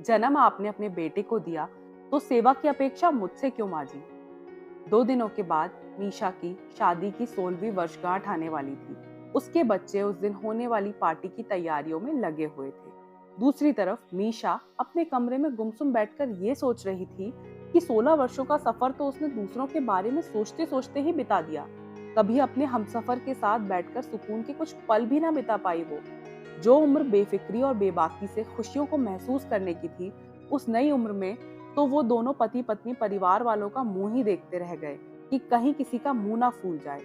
जन्म आपने अपने बेटे को दिया तो सेवा की अपेक्षा मुझसे क्यों माजी। 2 दिनों के बाद मीशा की शादी की 16वीं वर्षगांठ आने वाली थी। उसके बच्चे उस दिन होने वाली पार्टी की तैयारियों में लगे हुए थे। दूसरी तरफ मीशा अपने कमरे में गुमसुम बैठकर ये सोच रही थी कि 16 वर्षों का सफर तो उसने दूसरों के बारे में सोचते सोचते ही बिता दिया। कभी अपने हमसफर के साथ बैठकर सुकून के कुछ पल भी ना बिता पाई वो। जो उम्र बेफिक्री और बेबाकी से खुशियों को महसूस करने की थी, उस नई उम्र में तो वो दोनों पति पत्नी परिवार वालों का मुंह ही देखते रह गए कि कहीं किसी का मुंह ना फूल जाए,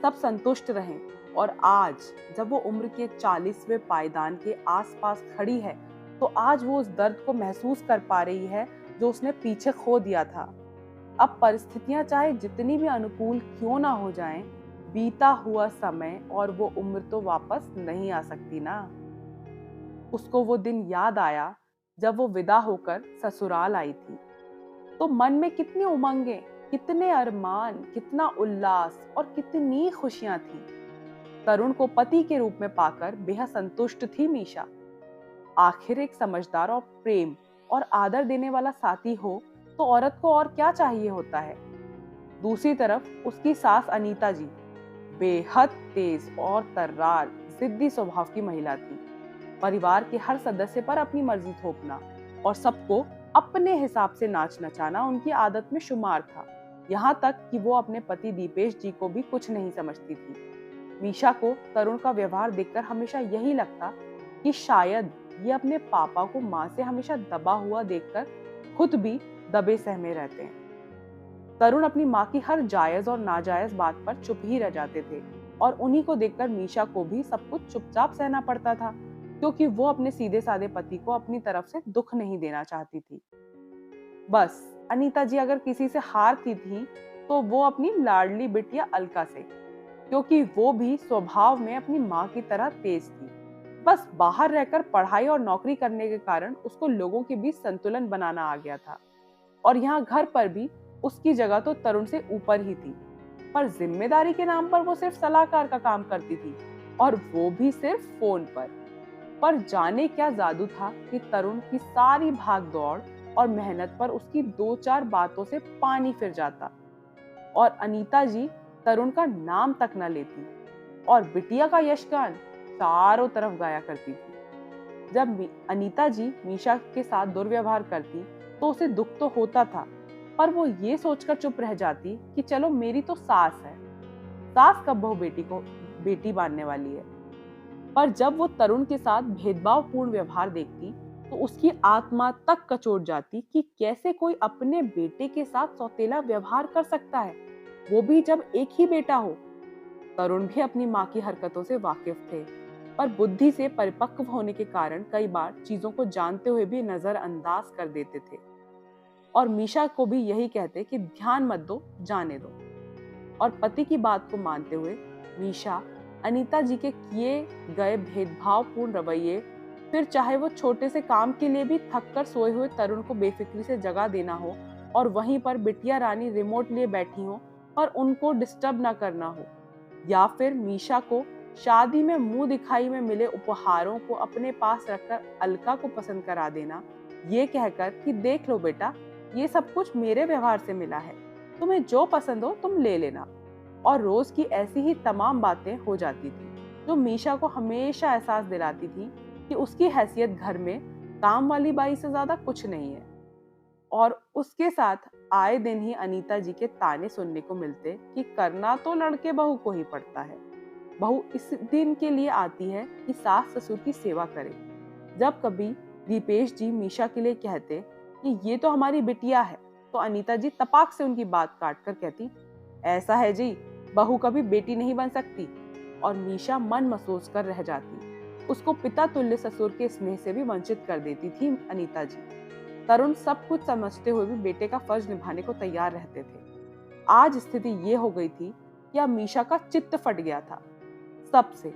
सब संतुष्ट रहें। और आज जब वो उम्र के 40वें पायदान के आसपास खड़ी है, तो आज वो उस दर्द को महसूस कर पा रही है जो उसने पीछे खो दिया था। अब परिस्थितियां चाहे जितनी भी अनुकूल क्यों ना हो जाएं, बीता हुआ समय और वो उम्र तो वापस नहीं आ सकती ना। उसको वो दिन याद आया जब वो विदा होकर ससुराल आई थी। तो मन में कितनी उमंगें, कितने अरमान, कितना उल्लास और कितनी खुशियां थी। तरुण को पति के रूप में पाकर बेहद संतुष्ट थी मीशा। आखिर एक समझदार और प्रेम और आदर देने वाला साथी हो तो औरत को और क्या चाहिए होता है। दूसरी तरफ उसकी सास अनीता जी बेहद तेज और तर्रार, जिद्दी स्वभाव की महिला थी। परिवार के हर सदस्य पर अपनी मर्जी थोपना और सबको अपने हिसाब से नाच नचाना उनकी आदत में शुमार था। यहाँ तक कि वो अपने पति दीपेश जी को भी कुछ नहीं समझती थी। मीशा को तरुण का व्यवहार देखकर हमेशा यही लगता कि शायद ये अपने पापा को माँ से हमेशा दबा हुआ देखकर खुद भी दबे सहमे रहते हैं। तरुण अपनी माँ की हर जायज और नाजायज बात पर चुप ही रह जाते थे और उन्हीं को देखकर मीशा को भी सब कुछ चुपचाप सहना पड़ता था, क्योंकि वो अपने सीधे साधे पति को अपनी तरफ से दुख नहीं देना चाहती थी। बस अनीता जी अगर किसी से हारती थी तो वो अपनी लाडली बिटिया अलका से, क्योंकि वो भी स्वभाव में अपनी माँ की तरह तेज थी। बस बाहर रहकर पढ़ाई और नौकरी करने के कारण उसको लोगों के बीच संतुलन बनाना आ गया था। और यहाँ घर पर भी उसकी जगह तो तरुण से ऊपर ही थी, पर जिम्मेदारी के नाम पर वो सिर्फ सलाहकार का काम करती थी, और वो भी सिर्फ फोन पर। जाने क्या जादू था कि तरुण की सारी भाग दौड़ और मेहनत पर उसकी 2-4 बातों से पानी फिर जाता और अनीता जी तरुण का नाम तक न लेती और बिटिया का यशगान चारों तरफ गाया करती थी। जब अनीता जी मीशा के साथ दुर्व्यवहार करती तो उसे दुख तो होता था, पर वो ये सोचकर चुप रह जाती कि चलो मेरी तो सास है, सास कब बहू बेटी को बेटी मानने वाली है। पर जब वो तरुण के साथ भेदभावपूर्ण व्यवहार देखती तो उसकी आत्मा तक कचोट जाती कि कैसे कोई अपने बेटे के साथ सौतेला व्यवहार कर सकता है, वो भी जब एक ही बेटा हो। तरुण भी अपनी माँ की हरकतों से वाकिफ थे, पर बुद्धि से परिपक्व होने के कारण कई बार चीजों को जानते हुए भी नजरअंदाज कर देते थे और मीशा को भी यही कहते कि ध्यान मत दो, जाने दो। और पति की बात को मानते हुए मीशा अनीता जी के किए गए भेदभावपूर्ण रवैये, फिर चाहे वो छोटे से काम के लिए भी थक कर सोए हुए तरुण को बेफिक्री से जगा देना हो और वहीं पर बिटिया रानी रिमोट लिए बैठी हो और उनको डिस्टर्ब ना करना हो, या फिर मीशा को शादी में मुंह दिखाई में मिले उपहारों को अपने पास रखकर अलका को पसंद करा देना, ये कहकर कि देख लो बेटा, ये सब कुछ मेरे व्यवहार से मिला है, तुम्हें जो पसंद हो तुम ले लेना। और रोज की ऐसी ही तमाम बातें हो जाती थी जो मीशा को हमेशा एहसास दिलाती थी कि उसकी हैसियत घर में काम वाली बाई से ज्यादा कुछ नहीं है। और उसके साथ आए दिन ही अनीता जी के ताने सुनने को मिलते कि करना तो लड़के बहू को ही पड़ता है। बहू इस दिन के लिए आती है कि सास ससुर की सेवा करे। जब कभी दीपेश जी मीशा के लिए कहते कि ये तो हमारी बिटिया है, तो अनीता जी तपाक से उनकी बात काट कर कहती, ऐसा है जी, बहू कभी बेटी नहीं बन सकती। और मीशा मन महसूस कर रह जाती। उसको पिता तुल्य ससुर के स्नेह से भी वंचित कर देती थी अनीता जी। तरुण सब कुछ समझते हुए भी बेटे का फर्ज निभाने को तैयार रहते थे। आज स्थिति ये हो गई थी कि अब मीशा का चित्त फट गया था सबसे।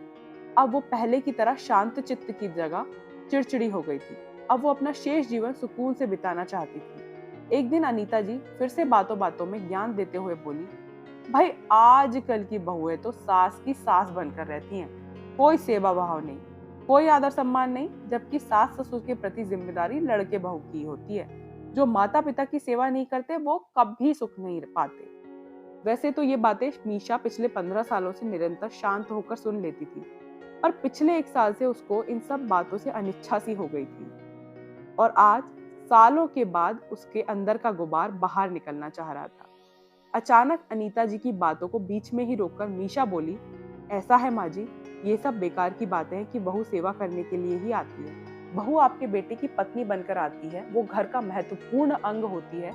अब वो पहले की तरह शांत चित्त की जगह चिड़चिड़ी हो गई थी। अब वो अपना शेष जीवन सुकून से बिताना चाहती थी। एक दिन अनीता जी फिर से बातों बातों में ज्ञान देते हुए बोली, भाई आजकल की बहुएं तो सास की सास बनकर रहती हैं, कोई सेवा भाव नहीं, कोई आदर सम्मान नहीं, जबकि सास ससुर के प्रति जिम्मेदारी लड़के बहू की होती है। जो माता पिता की सेवा नहीं करते वो कभी सुख नहीं पाते। वैसे तो ये बातें मीशा पिछले 15 सालों से निरंतर शांत होकर सुन लेती थी, पर पिछले 1 साल से उसको इन सब बातों से अनिच्छा सी हो गई थी। और आज सालों के बाद उसके अंदर का गुबार बाहर निकलना चाह रहा था। अचानक अनीता जी की बातों को बीच में ही रोककर मीशा बोली, ऐसा है माँ जी, ये सब बेकार की बातें हैं कि बहू सेवा करने के लिए ही आती है। बहू आपके बेटे की पत्नी बनकर आती है, वो घर का महत्वपूर्ण अंग होती है,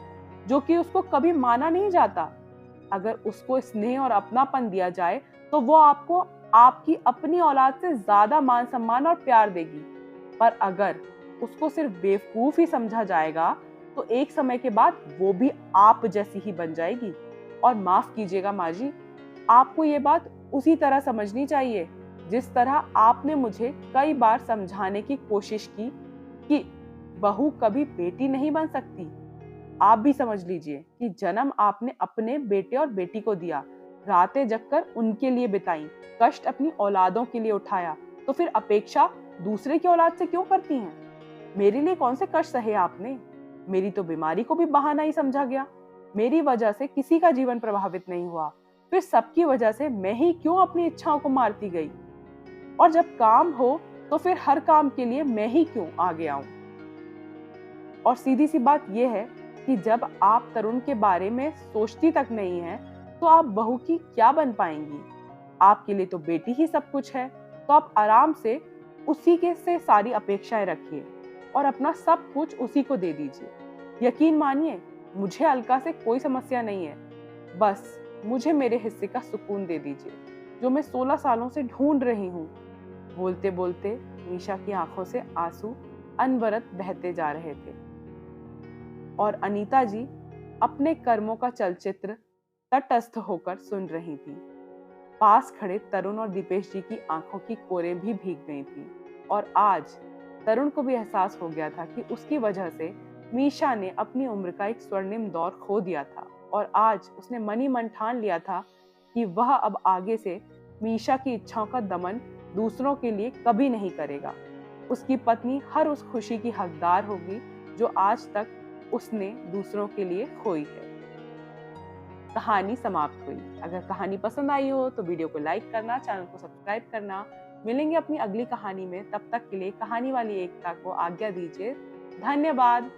जो कि उसको कभी माना नहीं जाता। अगर उसको स्नेह और अपनापन दिया जाए तो वो आपको आपकी अपनी औलाद से ज्यादा मान सम्मान और प्यार देगी। पर अगर उसको सिर्फ बेवकूफ ही समझा जाएगा तो एक समय के बाद वो भी आप जैसी ही बन जाएगी। और माफ कीजिएगा माँ जी, आपको ये बात उसी तरह समझनी चाहिए जिस तरह आपने मुझे कई बार समझाने की कोशिश की कि बहू कभी बेटी नहीं बन सकती। आप भी समझ लीजिए कि जन्म आपने अपने बेटे और बेटी को दिया, रातें जगकर उनके लिए बिताई, कष्ट अपनी औलादों के लिए उठाया, तो फिर अपेक्षा दूसरे की औलाद से क्यों करती हैं? मेरे लिए कौन से कष्ट सहे आपने? मेरी तो बीमारी को भी बहाना ही समझा गया। मेरी वजह से किसी का जीवन प्रभावित नहीं हुआ, फिर सबकी वजह से मैं ही क्यों अपनी इच्छाओं को मारती गई? और जब काम हो तो फिर हर काम के लिए मैं ही क्यों आगे आऊं? और सीधी सी बात यह है कि जब आप तरुण के बारे में सोचती तक नहीं है तो आप बहू की क्या बन पाएंगी? आपके लिए तो बेटी ही सब कुछ है, तो आप आराम से उसी के से सारी अपेक्षाएं रखिए और अपना सब कुछ उसी को दे दीजिए। यकीन मानिए, मुझे अलका से कोई समस्या नहीं है, बस मुझे मेरे हिस्से का सुकून दे दीजिए जो मैं 16 सालों से ढूंढ रही हूँ। बोलते बोलते मीशा की आंखों से आंसू अनवरत बहते जा रहे थे और अनीता जी अपने कर्मों का चलचित्र तटस्थ होकर सुन रही थी। पास खड़े तरुण और दीपेश जी की आंखों की कोरें भी भीग गई थी और आज तरुण को भी एहसास हो गया था कि उसकी वजह से मीशा ने अपनी उम्र का एक स्वर्णिम दौर खो दिया था और आज उसने मन ही मन ठान लिया था कि वह अब आगे से मीशा की इच्छाओं का दमन दूसरों के लिए कभी नहीं करेगा। उसकी पत्नी हर उस खुशी की हकदार होगी जो आज तक उसने दूसरों के लिए खोई है। कहानी समाप्त हुई। अगर कहानी पसंद आई हो तो वीडियो को लाइक करना, चैनल को सब्सक्राइब करना। मिलेंगे अपनी अगली कहानी में, तब तक के लिए कहानी वाली एकता को आज्ञा दीजिए। धन्यवाद।